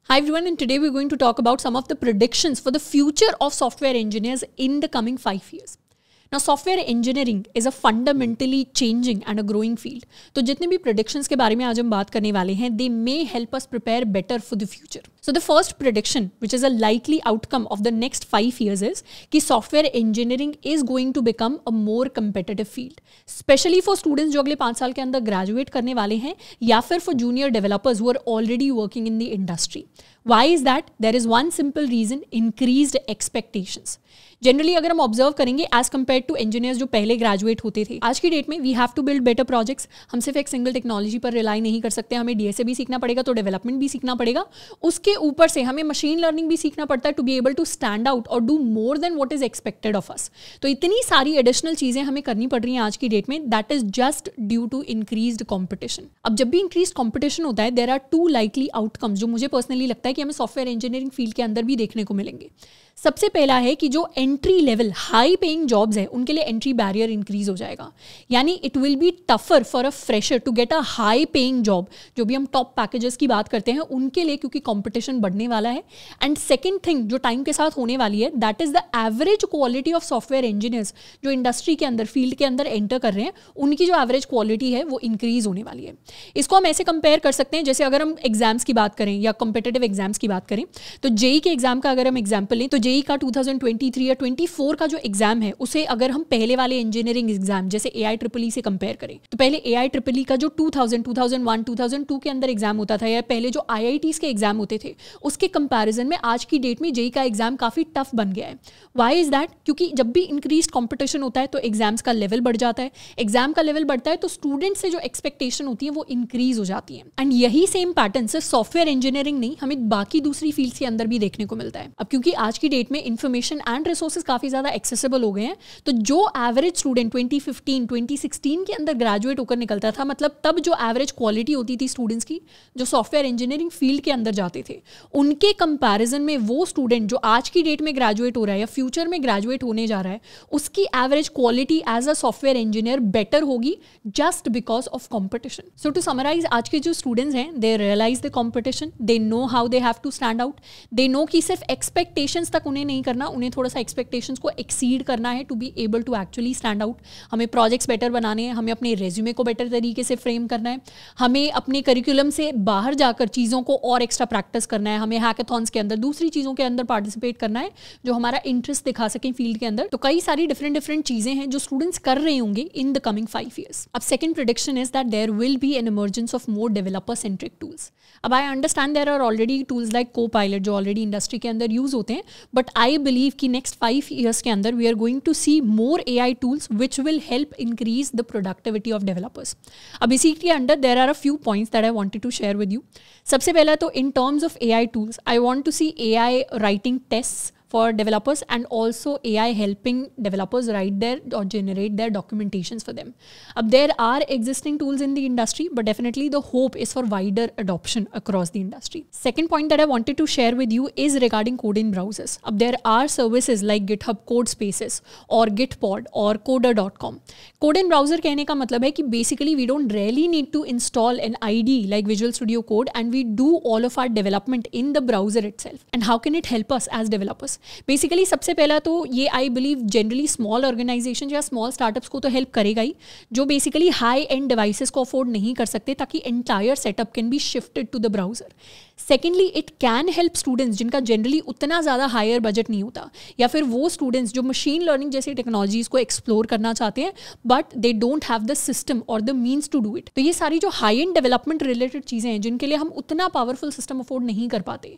Hi everyone, and today we're going to talk about some of the predictions for the future of software engineers in the coming 5 years. Now, software engineering is a fundamentally changing and a growing field. तो जितने भी predictions के बारे में आज हम बात करने वाले हैं, they may help us prepare better for the future. So the first prediction, which is a likely outcome of the next 5 years, is कि software engineering is going to become a more competitive field, especially for students जो अगले 5 साल के अंदर graduate करने वाले हैं, या फिर for junior developers who are already working in the industry. Why is that? There is one simple reason: increased expectations. Generally अगर हम ऑब्जर्व करेंगे एज कम्पेयर टू इंजीनियर्स जो पहले ग्रेजुएट होते थे, आज की डेट में we have to build better projects. हम सिर्फ एक सिंगल टेक्नोलॉजी पर रिलाई नहीं कर सकते, हमें डीएसए भी सीखना पड़ेगा, तो डेवलपमेंट भी सीखना पड़ेगा. उसके ऊपर से हमें मशीन लर्निंग भी सीखना पड़ता है to be able to stand out और do more than what is expected of us. तो इतनी सारी एडिशनल चीजें हमें करनी पड़ रही हैं आज की डेट में. That is just due to increased competition. अब जब भी इंक्रीज्ड कॉम्पिटिशन होता है, देयर आर 2 लाइकली आउटकम्स जो मुझे पर्सनली लगता है कि हमें सॉफ्टवेयर इंजीनियरिंग फील्ड के अंदर भी देखने को मिलेंगे. सबसे पहला है कि जो entry level high paying jobs है उनके लिए एंट्री बैरियर इंक्रीज हो जाएगा. यानी it will be tougher for a fresher to get a high paying job. जो भी हम टॉप पैकेजेस की बात करते हैं उनके लिए, क्योंकि कंपटीशन बढ़ने वाला है. एंड सेकंड थिंग जो टाइम के साथ होने वाली है, that is the average quality of software engineers जो इंडस्ट्री के अंदर, फील्ड के अंदर एंटर कर रहे हैं, उनकी जो एवरेज क्वालिटी है वो इंक्रीज होने वाली है. इसको हम ऐसे कंपेयर कर सकते हैं, जैसे अगर हम एग्जाम्स की बात करें या कॉम्पिटिटिव एग्जाम्स की बात करें, तो जेई के एग्जाम का अगर हम एग्जाम्पल लें, तो जेई का 2023 या 24 का जो एग्जाम है उसे अगर हम पहले वाले इंजीनियरिंग एग्जाम जैसे AIEEE से कंपेयर करें, तो पहले AIEEE का जो 2000, 2001, 2002 के अंदर एग्जाम होता था, या पहले जो IITs के एग्जाम होते थे, उसके कंपैरिजन में आज की डेट में जेई का एग्जाम काफी टफ बन गया है. Why is that? क्योंकि जब भी इंक्रीज कॉम्पिटिशन होता है तो एग्जाम्स का लेवल बढ़ जाता है. एग्जाम का लेवल बढ़ता है तो स्टूडेंट से जो एक्सपेक्टेशन होती है वो इंक्रीज हो जाती है. एंड यही सेम पैटर्न सिर्फ सॉफ्टवेयर इंजीनियरिंग नहीं, हमें बाकी दूसरी फील्ड के अंदर भी देखने को मिलता है. अब क्योंकि आज की डेट में इंफॉर्मेशन एंड रिसोर्सेज काफी ज्यादा एक्सेसिबल हो गए हैं, तो जो एवरेज स्टूडेंट 2015, 2016 के अंदर ग्रेजुएट होकर निकलता था, मतलब तब जो एवरेज क्वालिटी होती थी स्टूडेंट्स की जो सॉफ्टवेयर इंजीनियरिंग फील्ड के अंदर जाते थे, उनके कंपैरिजन में वो स्टूडेंट जो आज की डेट में ग्रेजुएट हो रहा है या फ्यूचर में ग्रेजुएट होने जा रहा है, उसकी average quality as a software engineer better होगी just because of competition. So to summarise, आज के जो स्टूडेंट्स हैं, they realise the competition, they know how they have to stand out, they know कि सिर्फ एक्सपेक्टेशंस तक उन्हें नहीं करना, उन्हें थोड़ा सा एक्सपेक्टेशंस को एक्सीड करना है to be able to actually stand out. हमें प्रोजेक्ट्स बेटर बनाने हैं, हमें अपने रेज्यूमे को बेटर तरीके से फ्रेम करना है, हमें अपने करिकुलम से बाहर जाकर चीज़ों को और एक्स्ट्रा प्रैक्टिस करना है, हमें हैकाथॉन्स के अंदर, दूसरी चीज़ों के अंदर पार्टिसिपेट करना है जो हमारा इंटरेस्ट दिखा सकें फील्ड के अंदर. तो कई सारी डिफरेंट चीज़ें हैं जो स्टूडेंट्स कर रहे होंगे इन द कमिंग 5 years. अब second prediction is that there will be an emergence of more developer centric tools. अब I understand there are already tools like Copilot जो ऑलरेडी इंडस्ट्री के अंदर यूज होते हैं, बट आई बिलीव कि next 5 years के अंदर we are going to see more AI tools which will help increase the productivity of developers. अब इसी के अंदर there are a few points that I wanted to share with you. सबसे पहला तो in terms of AI tools, I want to see AI writing tests for developers and also AI helping developers write their or generate their documentations for them. There are existing tools in the industry, but definitely the hope is for wider adoption across the industry. Second point that I wanted to share with you is regarding code in browsers. There are services like GitHub Codespaces or Gitpod or Coder.com. Code in browser कहने का मतलब है कि basically we don't really need to install an IDE like Visual Studio Code, and we do all of our development in the browser itself. And how can it help us as developers? Basically सबसे पहला तो ये I believe generally small organization या small startups को तो help करेगा ही, जो बेसिकली हाई एंड डिवाइसेस को अफोर्ड नहीं कर सकते, ताकि entire setup can be shifted to the browser. Secondly, it can help students जिनका जनरली उतना ज़्यादा हायर बजट नहीं होता, या फिर वो स्टूडेंट्स जो मशीन लर्निंग जैसी टेक्नोलॉजीज को एक्सप्लोर करना चाहते हैं but they don't have the system और the means to do it. तो ये सारी जो हाई एंड डेवलपमेंट रिलेटेड चीज़ें हैं जिनके लिए हम उतना पावरफुल सिस्टम अफोर्ड नहीं कर पाते,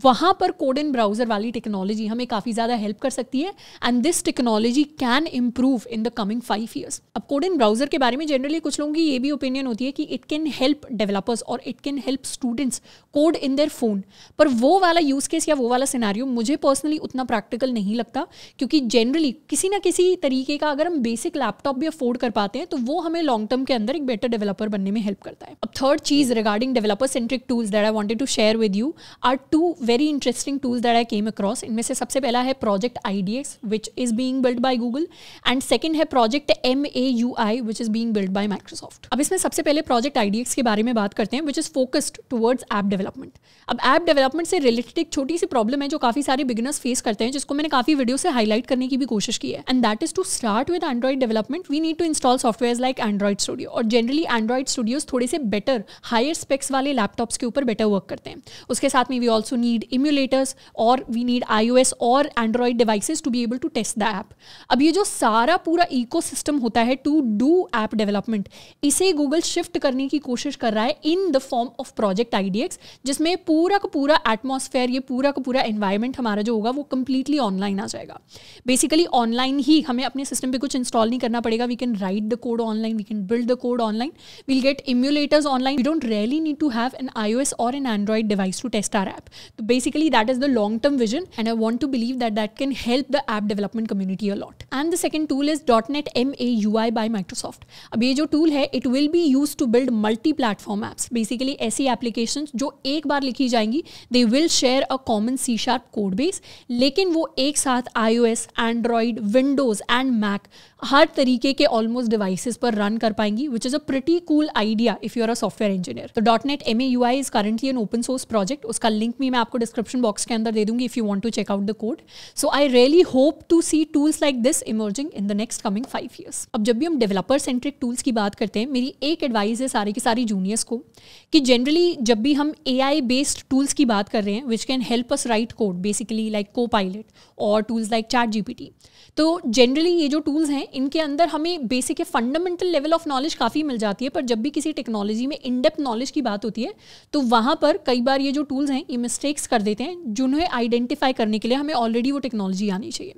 वहाँ पर कोड इन ब्राउजर वाली टेक्नोलॉजी हमें काफ़ी ज़्यादा हेल्प कर सकती है. And this technology can improve in the coming 5 years. अब कोड इन ब्राउजर के बारे में जनरली कुछ लोगों की ये भी ओपिनियन होती है कि इट कैन हेल्प डेवलपर्स और it can help students code in their phone. पर वो वाला यूज केस या वो वाला सिनेरियो मुझे पर्सनली उतना प्रैक्टिकल नहीं लगता, क्योंकि जनरली किसी ना किसी तरीके का अगर हम बेसिक लैपटॉप भी अफोर्ड कर पाते हैं तो वो हमें लॉन्ग टर्म के अंदर एक बेटर डेवलपर बनने में हेल्प करता है. अब थर्ड चीज regarding developer centric tools that I wanted to share with you are 2 very interesting tools that I came across. इनमें से सबसे पहला है project IDX which is being built by Google, and second है project MAUI which is being built by Microsoft. अब इसमें सबसे पहले प्रोजेक्ट IDX के बारे में बात करते हैं, which is focused towards app development. अब ऐप डेवलपमेंट से रिलेटेड एक छोटी सी प्रॉब्लम है जो काफ़ी सारे बिगिनर्स फेस करते हैं, जिसको मैंने काफ़ी वीडियो से हाईलाइट करने की भी कोशिश की है, and that is to start with Android development we need to install software like Android Studio. और जनरली एंड्रॉइड स्टूडियोज थोड़े से बेटर हायर स्पेक्स वाले लैपटॉप्स के ऊपर बेटर वर्क करते हैं। उसके साथ में वी ऑल्सो नीड इम्यूलेटर्स और वी नीड iOS और Android devices to be able to test the app. अब ये जो सारा पूरा इकोसिस्टम होता है टू डू ऐप डेवलपमेंट, इसे गूगल शिफ्ट करने की कोशिश कर रहा है in the form of project IDX, जिसमें पूरा का पूरा एटमॉस्फेयर, ये पूरा का पूरा एनवायरनमेंट हमारा जो होगा वो कंप्लीटली ऑनलाइन आ जाएगा। बेसिकली ऑनलाइन ही हमें अपने सिस्टम पे कुछ इंस्टॉल नहीं करना पड़ेगा। We can write the code online, we can build the code online, we'll get emulators online, we don't really need to have an iOS और an Android device to test our app. तो basically that is the long term vision and I want to believe that that can help the app development community a lot. And the second tool is .NET MAUI by Microsoft. अब ये जो tool है it will be use to build multi platform apps. Basically ऐसी applications जो एक बार लिखी जाएंगी, they will share a common C# code base, लेकिन वो एक साथ iOS, Android, Windows and Mac हर तरीके के ऑलमोस्ट डिवाइसेस पर रन कर पाएंगी, which is a pretty cool idea if you are a software engineer. तो .NET MAUI is currently an open source project. उसका लिंक भी मैं आपको डिस्क्रिप्शन बॉक्स के अंदर दे दूंगी if you want to check out the code. So I really hope to see tools like this emerging in the next coming 5 years। अब जब भी हम डेवलपर सेंट्रिक टूल्स की बात करते हैं, मेरी एक एडवाइस है सारे के सारी जूनियर्स को कि जनरली जब भी हम AI बेस्ड टूल्स की बात कर रहे हैं which can help us right code, basically like Copilot और टूल्स लाइक ChatGPT, तो जनरली ये जो टूल्स हैं इनके अंदर हमें basic fundamental level of knowledge काफ़ी मिल जाती है, पर जब भी किसी टेक्नोलॉजी में इन डेप्थ नॉलेज की बात होती है तो वहाँ पर कई बार ये जो टूल्स हैं ये मिस्टेक्स कर देते हैं, जिन्हें आइडेंटिफाई करने के लिए हमें ऑलरेडी वो टेक्नोलॉजी आनी चाहिए।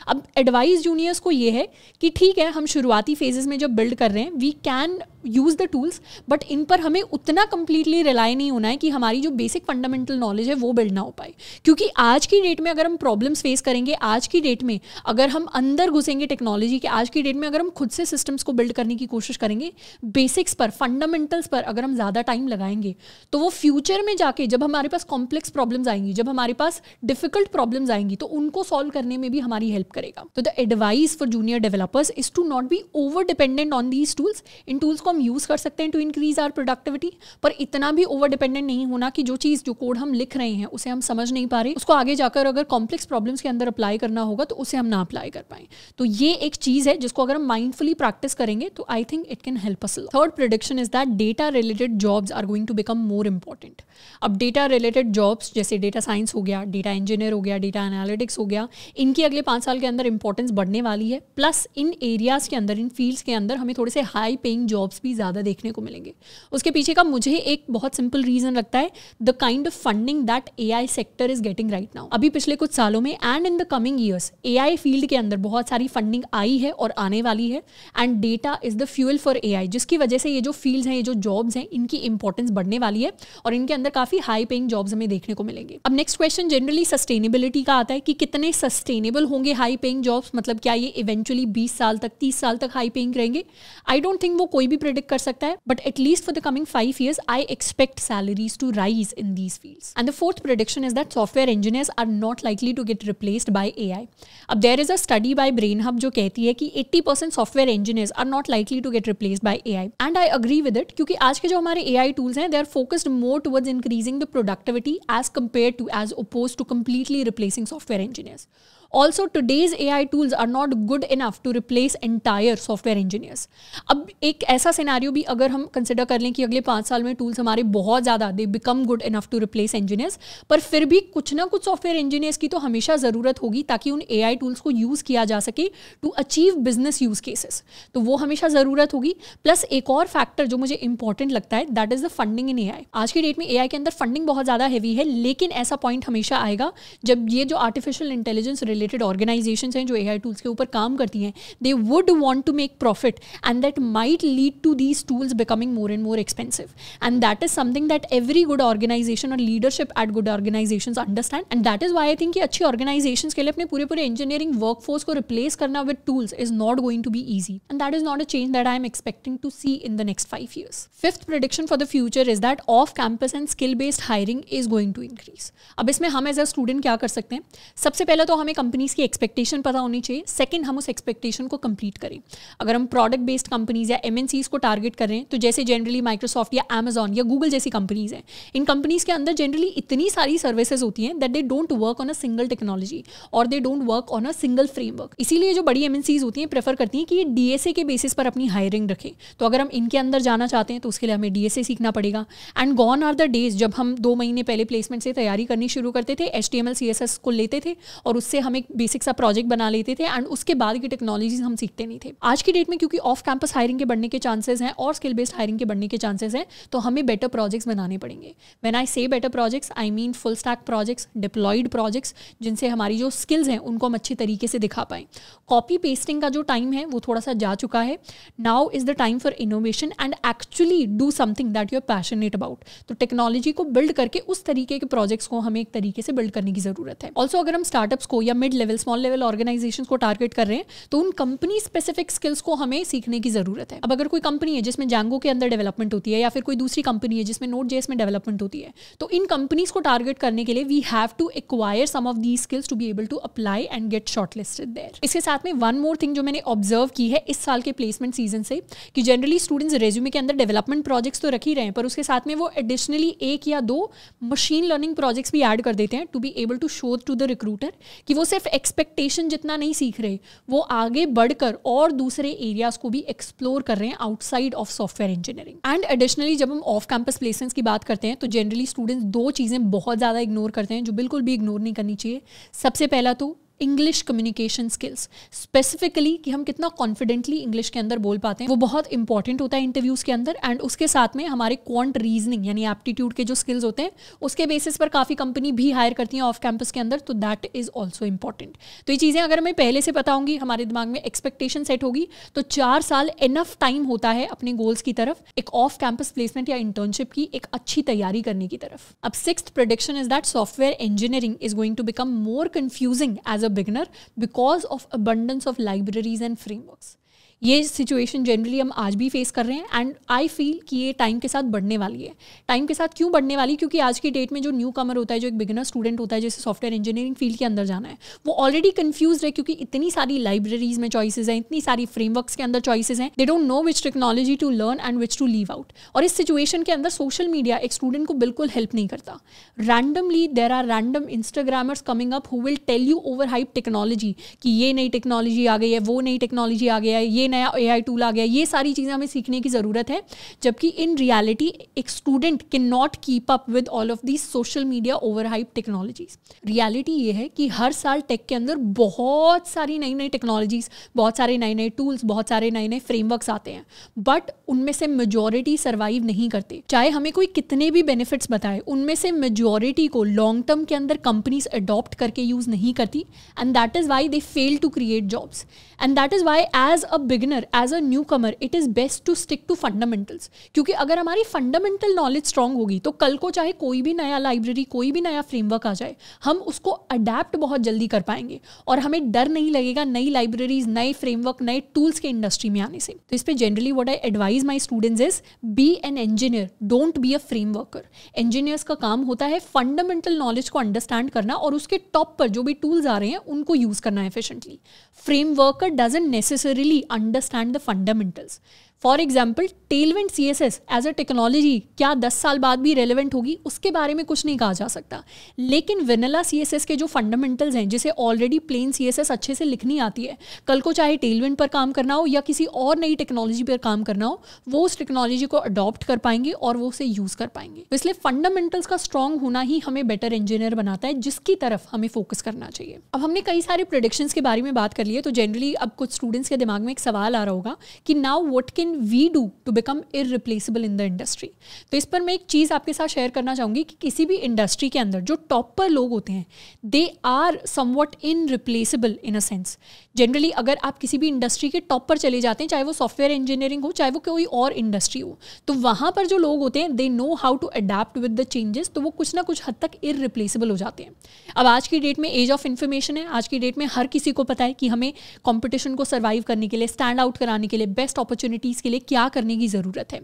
अब एडवाइस जूनियर्स को ये है कि ठीक है, हम शुरुआती फेजेस में जब बिल्ड कर रहे हैं we can use the tools, but इन पर हमें उतना कंप्लीटली रिलाई नहीं होना है कि हमारी जो बेसिक फंडामेंटल नॉलेज है वो बिल्ड ना हो पाए। क्योंकि आज की डेट में अगर हम प्रॉब्लम्स फेस करेंगे, आज की डेट में अगर हम अंदर घुसेंगे टेक्नोलॉजी के, आज की डेट में अगर हम खुद से सिस्टम्स को बिल्ड करने की कोशिश करेंगे, बेसिक्स पर, फंडामेंटल्स पर अगर हम ज़्यादा टाइम लगाएंगे, तो वो फ्यूचर में जाके जब हमारे पास कॉम्प्लेक्स प्रॉब्लम्स आएंगी, जब हमारे पास डिफिकल्ट प्रॉब्लम्स आएंगी, तो उनको सॉल्व करने में भी हमारी हेल्प करेगा। तो the advice for junior developers is to not be over dependent on these tools. इन टूल्स को हम यूज कर सकते हैं टू इंक्रीज आवर प्रोडक्टिविटी, पर इतना भी ओवर डिपेंडेंट नहीं होना कि जो चीज़, जो कोड हम लिख रहे हैं उसे हम समझ नहीं पा रहे, उसको आगे जाकर अगर कॉम्प्लेक्स प्रॉब्लम्स के अंदर अप्लाई करना होगा तो उसे हम ना अप्लाई कर पाए। तो ये एक चीज़ है जिसको अगर हम माइंडफुली प्रैक्टिस करेंगे तो I think it can help us. Third prediction is that data related jobs are going to become more important. अब डेटा रिलेटेड जॉब्स जैसे डेटा साइंस हो गया, डेटा इंजीनियर हो गया, डेटा एनालिटिक्स हो गया, इनकी अगले 5 साल के अंदर इंपॉर्टेंस बढ़ने वाली है। प्लस इन एरियाज के अंदर, इन फील्ड्स के अंदर हमें थोड़े से हाई पेइंग जॉब्स भी ज़्यादा देखने को मिलेंगे। उसके पीछे का मुझे एक बहुत सिंपल रीजन लगता है, the kind of funding that AI sector is getting right now. अभी पिछले कुछ सालों में and in the coming years AI field के अंदर बहुत सारी फंडिंग आई है और आने वाली है, and data is the fuel for AI, जिसकी वजह से ये जो फील्ड्स हैं, ये जो जॉब्स हैं, इनकी इंपॉर्टेंस बढ़ने वाली है और इनके अंदर काफ़ी हाई पेइंग जॉब्स हमें देखने को मिलेंगे। अब नेक्स्ट क्वेश्चन जनरली सस्टेनेबिलिटी का आता है कि कितने सस्टेनेबल होंगे हाई पेइंग जॉब्स, मतलब क्या ये इवेंचुअली 20 साल तक, 30 साल तक हाई पेइंग रहेंगे। आई डोंट थिंक वो कोई भी प्रेडिक्ट कर सकता है, but at least for the coming 5 years, I expect salaries to rise in these fields. And the fourth prediction is that software engineers are not likely to get replaced by AI. अब there is a study by BrainHub जो कहती है कि 80% software engineers are not likely to get replaced by AI. And I agree with it, क्योंकि आज के जो हमारे AI tools हैं, they are focused more towards increasing the productivity as opposed to completely replacing software engineers. Also, today's AI tools are not good enough to replace entire software engineers. अब एक ऐसा scenario भी अगर हम consider कर लें कि अगले 5 साल में टूल्स हमारे बहुत ज़्यादा, they become good enough to replace engineers, पर फिर भी कुछ ना कुछ सॉफ्टवेयर इंजीनियर्स की तो हमेशा ज़रूरत होगी ताकि उन AI टूल्स को यूज़ किया जा सके to achieve business use cases, तो वो हमेशा ज़रूरत होगी। प्लस एक और फैक्टर जो मुझे इंपॉर्टेंट लगता है, that is the funding in AI। आज की डेट में AI के अंदर फंडिंग बहुत ज़्यादा हैवी है, लेकिन ऐसा पॉइंट हमेशा आएगा जब ये जो आर्टिफिशियल इंटेलिजेंस रिलेटेड ऑर्गेनाइजेशंस हैं जो AI टूल्स के ऊपर काम करती हैं, they would want to make profit and that might lead to these tools becoming more and more expensive, and that is something that every good organisation और leadership at good organisations understand, and that is why I think कि अच्छी organisations के लिए अपने पूरे engineering workforce को replace करना with tools is not going to be easy, and that is not a change that I am expecting to see in the next 5 years. Fifth prediction for the future is that off campus and skill based hiring is going to increase. अब इसमें हम as a student क्या कर सकते हैं? सबसे पहले तो हमें कंपनीज की एक्सपेक्टेशन पता होनी चाहिए, सेकंड हम उस एक्सपेक्टेशन को कंप्लीट करें। अगर हम प्रोडक्ट बेस्ड कंपनीज या MNCs को टारगेट कर रहे हैं, तो जैसे जनरली माइक्रोसॉफ्ट या Amazon या गूगल जैसी कंपनीज हैं, इन कंपनीज के अंदर जनरली इतनी सारी सर्विसेज होती हैं that they don't work on a single technology और they don't work on a single framework. इसीलिए जो बड़ी MNCs होती हैं प्रेफर करती हैं कि ये DSA के बेसिस पर अपनी हायरिंग रखें। तो अगर हम इनके अंदर जाना चाहते हैं तो उसके लिए हमें DSA सीखना पड़ेगा। And gone are the days जब हम 2 महीने पहले प्लेसमेंट से तैयारी करनी शुरू करते थे, HTML CSS को लेते थे और उससे हम एक बेसिक सा प्रोजेक्ट बना लेते थे एंड उसके बाद की टेक्नोलॉजीज हम सीखते नहीं थे। आज की डेट में क्योंकि ऑफ कैंपस हायरिंग के बढ़ने के चांसेस हैं और स्किल बेस्ड हायरिंग के बढ़ने के चांसेस हैं, तो हमें बेटर प्रोजेक्ट्स बनाने पड़ेंगे। When I say better projects I mean full stack projects, deployed projects, जिनसे हमारी जो स्किल्स हैं उनको हम अच्छी तरीके से दिखा पाएं। कॉपी पेस्टिंग का जो टाइम है वो थोड़ा सा जा चुका है। Now is the time for innovation and actually do something that you are passionate about. तो टेक्नोलॉजी को बिल्ड करके उस तरीके के प्रोजेक्ट्स को हमें एक तरीके से बिल्ड करने की जरूरत है। ऑल्सो अगर हम स्टार्टअप्स को या mid level small level organisations को टारगेट कर रहे हैं तो उन कंपनी स्पेसिफिक स्किल्स को हमें सीखने की जरूरत है। अब अगर कोई कंपनी है जिसमें Django के अंदर डेवलपमेंट होती है या फिर कोई दूसरी कंपनी है जिसमें Node.js में डेवलपमेंट होती है, तो इन कंपनीज को टारगेट करने के लिए we have to acquire some of these skills to be able to apply and get shortlisted there. इसके साथ में वन मोर थिंग जो मैंने ऑब्जर्व की है इस साल के प्लेसमेंट सीजन से, कि जनरली स्टूडेंट्स रेज्यूमे के अंदर डेवलपमेंट प्रोजेक्ट्स तो रख ही रहे हैं, पर उसके साथ में वो एडिशनली 1 या 2 मशीन लर्निंग प्रोजेक्ट्स भी ऐड कर देते हैं to be able to show to the recruiter कि वो सिर्फ एक्सपेक्टेशन जितना नहीं सीख रहे, वो आगे बढ़कर और दूसरे एरियाज को भी एक्सप्लोर कर रहे हैं outside of software engineering. And additionally जब हम ऑफ कैंपस प्लेसमेंट्स की बात करते हैं तो जनरली स्टूडेंट्स 2 चीज़ें बहुत ज़्यादा इग्नोर करते हैं जो बिल्कुल भी इग्नोर नहीं करनी चाहिए। सबसे पहला तो इंग्लिश कम्युनिकेशन स्किल्स, स्पेसिफिकली कि हम कितना कॉन्फिडेंटली इंग्लिश के अंदर बोल पाते हैं, वो बहुत इंपॉर्टेंट होता है इंटरव्यूज़ के अंदर। एंड उसके साथ में हमारे क्वांट रीजनिंग यानी एप्टीट्यूड के जो स्किल्स होते हैं उसके बेसिस पर काफ़ी कंपनी भी हायर करती हैं ऑफ कैंपस के अंदर, तो दैट इज़ ऑल्सो इंपॉर्टेंट। तो ये चीज़ें अगर हमें पहले से पता होंगी, हमारे दिमाग में एक्सपेक्टेशन सेट होगी, तो 4 साल इनफ टाइम होता है अपने गोल्स की तरफ एक ऑफ कैंपस प्लेसमेंट या इंटर्नशिप की एक अच्छी तैयारी करने की तरफ। अब 6th prediction is that software engineering is going to become more confusing as a beginner because of abundance of libraries and frameworks। ये सिचुएशन जनरली हम आज भी फेस कर रहे हैं एंड आई फील कि ये टाइम के साथ बढ़ने वाली है। टाइम के साथ क्यों बढ़ने वाली? क्योंकि आज की डेट में जो न्यू कमर होता है, जो एक बिगिनर स्टूडेंट होता है जैसे सॉफ्टवेयर इंजीनियरिंग फील्ड के अंदर जाना है, वो ऑलरेडी कंफ्यूज है क्योंकि इतनी सारी लाइब्रेरीज में चॉइसेस हैं, इतनी सारी फ्रेमवर्क्स के अंदर चॉइसेस हैं, they don't know which technology to learn and which to leave out. और इस सिचुएशन के अंदर सोशल मीडिया एक स्टूडेंट को बिल्कुल हेल्प नहीं करता। Randomly there are random Instagrammers coming up who will tell you over hype technology कि ये नई टेक्नोलॉजी आ गई है, वो नई टेक्नोलॉजी आ गया है, ये नया AI टूल गया, ये सारी चीजें हमें सीखने की जरूरत है। जबकि इन रियलिटी एक student can not keep up with all of these social media over hype technologies. Reality ये है कि हर साल टेक के अंदर बहुत सारी नई नई टेक्नोलॉजीज, बहुत सारे नए नए टूल्स, बहुत सारे नए नए फ्रेमवर्क्स आते हैं, बट उनमें से मेजॉरिटी सर्वाइव नहीं करते। चाहे हमें कोई कितने भी बेनिफिट्स बताए, उनमें से मेजॉरिटी को लॉन्ग टर्म के अंदर कंपनीज अडॉप्ट करके यूज नहीं करती and that is why they fail to create jobs. And that is why as a beginner, as a newcomer, it is best to stick to fundamentals. क्योंकि अगर हमारी fundamental knowledge strong होगी तो कल को चाहे कोई भी नया लाइब्रेरी, कोई भी नया फ्रेमवर्क आ जाए, हम उसको अडेप्ट बहुत जल्दी कर पाएंगे और हमें डर नहीं लगेगा नई लाइब्रेरीज, नए फ्रेमवर्क, नए टूल्स के इंडस्ट्री में आने से। तो इस पे generally what I advise my students is be an engineer, don't be a frameworker. Engineers का काम होता है फंडामेंटल नॉलेज को अंडरस्टैंड करना और उसके टॉप पर जो भी टूल्स आ रहे हैं उनको यूज करना efficiently. Frameworker doesn't necessarily understand the fundamentals. For example Tailwind CSS as a technology क्या 10 साल बाद भी रेलिवेंट होगी, उसके बारे में कुछ नहीं कहा जा सकता। लेकिन वेनिला CSS के जो फंडामेंटल्स हैं, जिसे ऑलरेडी प्लेन CSS अच्छे से लिखनी आती है, कल को चाहे टेलविंड पर काम करना हो या किसी और नई टेक्नोलॉजी पर काम करना हो, वो उस टेक्नोलॉजी को अडॉप्ट कर पाएंगे और वो उसे यूज कर पाएंगे। तो इसलिए फंडामेंटल्स का स्ट्रांग होना ही हमें बेटर इंजीनियर बनाता है, जिसकी तरफ हमें फोकस करना चाहिए। अब हमने कई सारे प्रेडिक्शंस के बारे में बात कर ली है, तो जनरली अब कुछ स्टूडेंट्स के दिमाग में एक सवाल आ रहा होगा कि now what can we do to become irreplaceable in the industry. तो इस पर मैं एक चीज़ आपके साथ शेयर करना चाहूँगी कि किसी भी इंडस्ट्री के अंदर जो टॉप पर लोग होते हैं, they are somewhat irreplaceable in a sense. Generally अगर आप किसी भी इंडस्ट्री के टॉप पर चले जाते हैं, चाहे वो सॉफ्टवेयर इंजीनियरिंग हो, चाहे वो कोई और इंडस्ट्री हो, तो वहाँ पर जो लोग होते हैं they know how to adapt with the changes, तो वो कुछ ना कुछ हद तक इररिप्लेसेबल हो जाते हैं। अब आज की डेट में एज ऑफ इन्फॉर्मेशन है, आज की डेट में हर किसी को पता है कि हमें कंपटीशन को सर्वाइव करने के लिए, स्टैंड आउट कराने के लिए, बेस्ट अपॉर्चुनिटीज़ के लिए क्या करने की ज़रूरत है।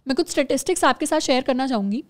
मैं कुछ स्टेटिस्टिक्स आपके साथ शेयर करना चाहूँगी।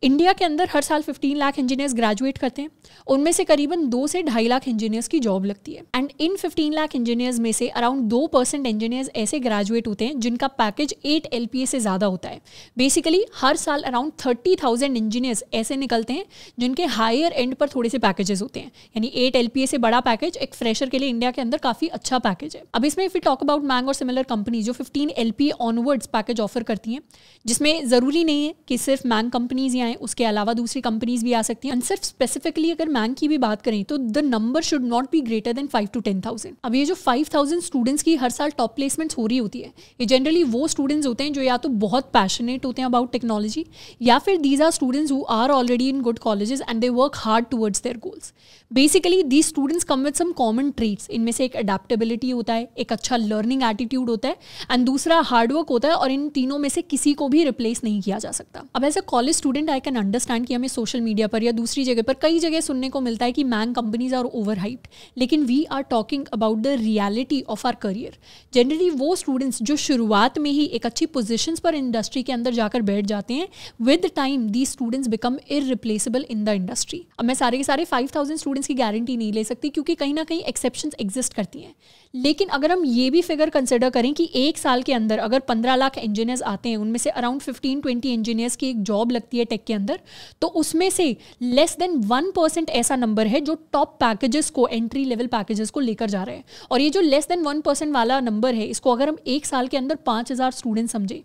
इंडिया के अंदर हर साल 15 लाख इंजीनियर्स ग्रेजुएट करते हैं, उनमें से करीबन 2 से 2.5 लाख इंजीनियर्स की जॉब लगती है। एंड इन 15 लाख इंजीनियर्स में से अराउंड 2% इंजीनियर्स ऐसे ग्रेजुएट होते हैं जिनका पैकेज 8 LPA से ज़्यादा होता है। बेसिकली हर साल अराउंड 30,000 इंजीनियर्स ऐसे निकलते हैं जिनके हायर एंड पर थोड़े से पैकेजेस होते हैं, यानी 8 LPA से बड़ा पैकेज एक फ्रेशर के लिए इंडिया के अंदर काफ़ी अच्छा पैकेज है। अब इसमें इफ वी टॉक अबाउट मैंग और सिमिलर कंपनी जो 15 LPA ऑनवर्ड्स पैकेज ऑफर करती हैं, जिसमें ज़रूरी नहीं है कि सिर्फ मैंग कंपनीज ही आएँ, उसके अलावा दूसरी कंपनीज भी आ सकती हैं। एंड सिर्फ स्पेसिफिकली अगर मैंग की भी बात करें तो the number should not be greater than 5 to 10,000। अब ये जो 5,000 स्टूडेंट्स की हर साल टॉप प्लेसमेंट्स हो रही होती है, ये जनरली वो स्टूडेंट्स होते हैं जो या तो बहुत पैशनेट होते हैं अबाउट टेक्नोलॉजी, या फिर these are students who are already in good colleges and they work hard towards their goals. Basically these students come with some common traits. इनमें से एक अडेप्टेबिलिटी होता है, एक अच्छा लर्निंग एटीट्यूड होता है, एंड दूसरा हार्डवर्क होता है, और इन तीनों में से किसी को भी रिप्लेस नहीं किया जा सकता। अब as a college student I can understand कि हमें सोशल मीडिया पर या दूसरी जगह पर कई जगह सुनने को मिलता है कि MAANG companies are overhyped, लेकिन we are talking about the reality of our career. Generally वो स्टूडेंट्स जो शुरुआत में ही एक अच्छी पोजीशंस पर इंडस्ट्री के अंदर जाकर बैठ जाते हैं, with time these students become irreplaceable in the industry. अब मैं सारे के सारे 5,000 स्टूडेंट्स की गारंटी नहीं ले सकती क्योंकि कहीं ना कहीं एक्सेप्शंस एग्जिस्ट करती हैं, लेकिन अगर हम ये भी फिगर कंसिडर करें कि एक साल के अंदर अगर 15 लाख इंजीनियर्स आते हैं, उनमें से अराउंड 15-20 इंजीनियर्स की एक जॉब लगती है टेक के अंदर, तो उसमें से लेस देन 1% ऐसा नंबर है जो टॉप पैकेजेस को, एंट्री लेवल पैकेजेस को लेकर जा रहे हैं। और ये जो लेस देन 1% वाला नंबर है, इसको अगर हम एक साल के अंदर 5,000 स्टूडेंट समझें,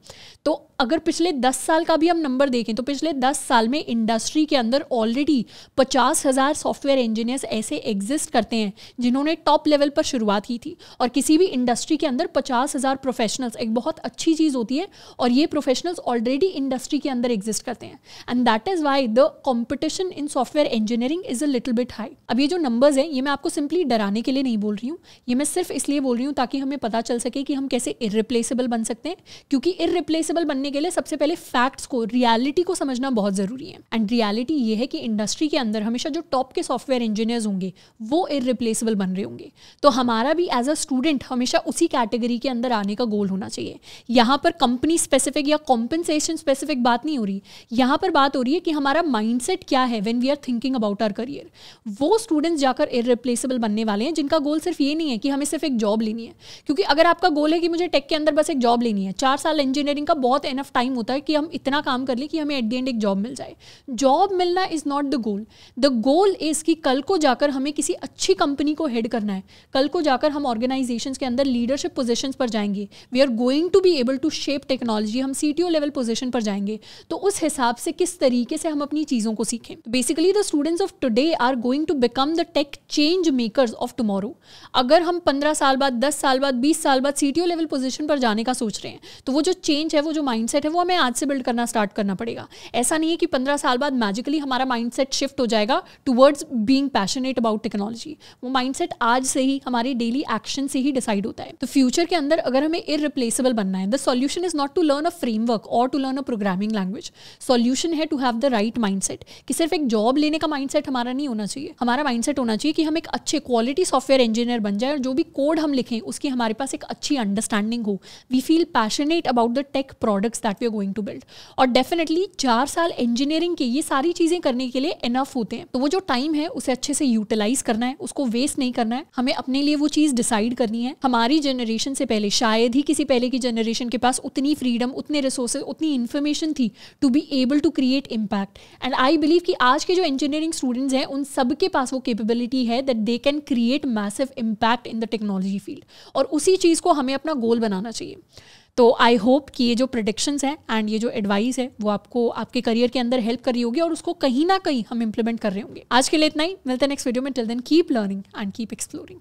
तो अगर पिछले 10 साल का भी हम नंबर देखें तो पिछले 10 साल में इंडस्ट्री के अंदर ऑलरेडी 50,000 सॉफ्टवेयर इंजीनियर्स ऐसे एग्जिस्ट करते हैं जिन्होंने टॉप लेवल पर शुरुआत की थी। और किसी भी इंडस्ट्री के अंदर 50,000 प्रोफेशनल्स एक बहुत अच्छी चीज़ होती है, और ये प्रोफेशनल्स ऑलरेडी इंडस्ट्री के अंदर एग्जिस्ट करते हैं, and that is why the competition in software engineering is a little bit high. अब ये जो नंबर्स हैं, ये मैं आपको सिंपली डराने के लिए नहीं बोल रही हूँ, ये मैं सिर्फ इसलिए बोल रही हूँ ताकि हमें पता चल सके कि हम कैसे इररिप्लेसेबल बन सकते हैं, क्योंकि इररिप्लेसेबल बनने के लिए सबसे पहले फैक्ट्स को, रियलिटी को समझना बहुत ज़रूरी है। एंड रियलिटी ये है कि इंडस्ट्री के अंदर हमेशा जो टॉप के सॉफ्टवेयर इंजीनियर्स होंगे वो इररिप्लेसेबल बन रहे होंगे। तो हमारा भी एज अ स्टूडेंट हमेशा उसी कैटेगरी के अंदर आने का गोल होना चाहिए। यहाँ पर कंपनी स्पेसिफिक या कॉम्पनसेशन स्पेसिफिक बात नहीं हो रही, यहाँ पर बात हो रही है कि हमारा माइंडसेट क्या है when we are thinking about our career. वो स्टूडेंट्स जाकर इररिप्लेसेबल बनने वाले हैं जिनका गोल सिर्फ ये नहीं है कि हमें सिर्फ एक जॉब लेनी है, क्योंकि अगर आपका गोल है कि मुझे टेक के अंदर बस एक जॉब लेनी है, 4 साल इंजीनियरिंग का बहुत इनफ टाइम होता है कि हम इतना काम कर लें कि हमें एट द एंड एक जॉब मिल जाए। जॉब मिलना is not the goal. The goal is कि कल को जाकर हमें किसी अच्छी कंपनी को हेड करना है, कल को जाकर हम ऑर्गेनाइजेशंस के अंदर लीडरशिप पोजीशंस पर जाएंगे, we are going to be able to shape technology, हम CTO लेवल पोजीशन पर जाएंगे, तो उस हिसाब से किस तरीके से हम अपनी चीज़ों को सीखें। Basically the students of today are going to become the tech change makers of tomorrow. अगर हम 15 साल बाद, 10 साल बाद, 20 साल बाद CTO लेवल पोजीशन पर जाने का सोच रहे हैं, तो वो जो चेंज है, वो जो माइंडसेट है, वो हमें आज से बिल्ड करना स्टार्ट करना पड़ेगा। ऐसा नहीं है कि 15 साल बाद मैजिकली हमारा माइंडसेट शिफ्ट हो जाएगा towards being passionate about technology. वो माइंडसेट आज से ही, हमारे डेली एक्शन से ही डिसाइड होता है। तो फ्यूचर के अंदर अगर हमें इररिप्लेसेबल बनना है, the solution is not to learn a framework और to learn a programming language. Solution है to have the right mindset, कि सिर्फ एक जॉब लेने का माइंडसेट हमारा नहीं होना चाहिए। हमारा माइंडसेट होना चाहिए कि हम एक अच्छे क्वालिटी सॉफ्टवेयर इंजीनियर बन जाए, और जो भी कोड हम लिखें उसकी हमारे पास एक अच्छी अंडरस्टैंडिंग हो। We feel passionate about the tech products that we are going to build. और डेफिनेटली 4 साल इंजीनियरिंग के ये सारी चीज़ें करने के लिए इनफ होते हैं। तो वो जो टाइम है उसे अच्छे से यूटिलाइज करना है, उसको वेस्ट नहीं करना है। हमें अपने लिए वो चीज़ डिसाइड करनी है। हमारी जनरेशन से पहले शायद ही किसी पहले की जनरेशन के पास उतनी फ्रीडम, उतने रिसोर्सेज, उतनी इन्फॉर्मेशन थी to be able to create impact. And I believe कि आज के जो इंजीनियरिंग स्टूडेंट्स हैं उन सब के पास वो कैपेबिलिटी है that they can create massive impact in the technology field, और उसी चीज़ को हमें अपना गोल बनाना चाहिए। तो आई होप कि ये जो प्रेडिक्शंस हैं एंड ये जो एडवाइस है वो आपको आपके करियर के अंदर हेल्प कर रही होगी, और उसको कहीं ना कहीं हम इंप्लीमेंट कर रहे होंगे। आज के लिए इतना ही, मिलते हैं नेक्स्ट वीडियो में। Till then keep learning and keep exploring.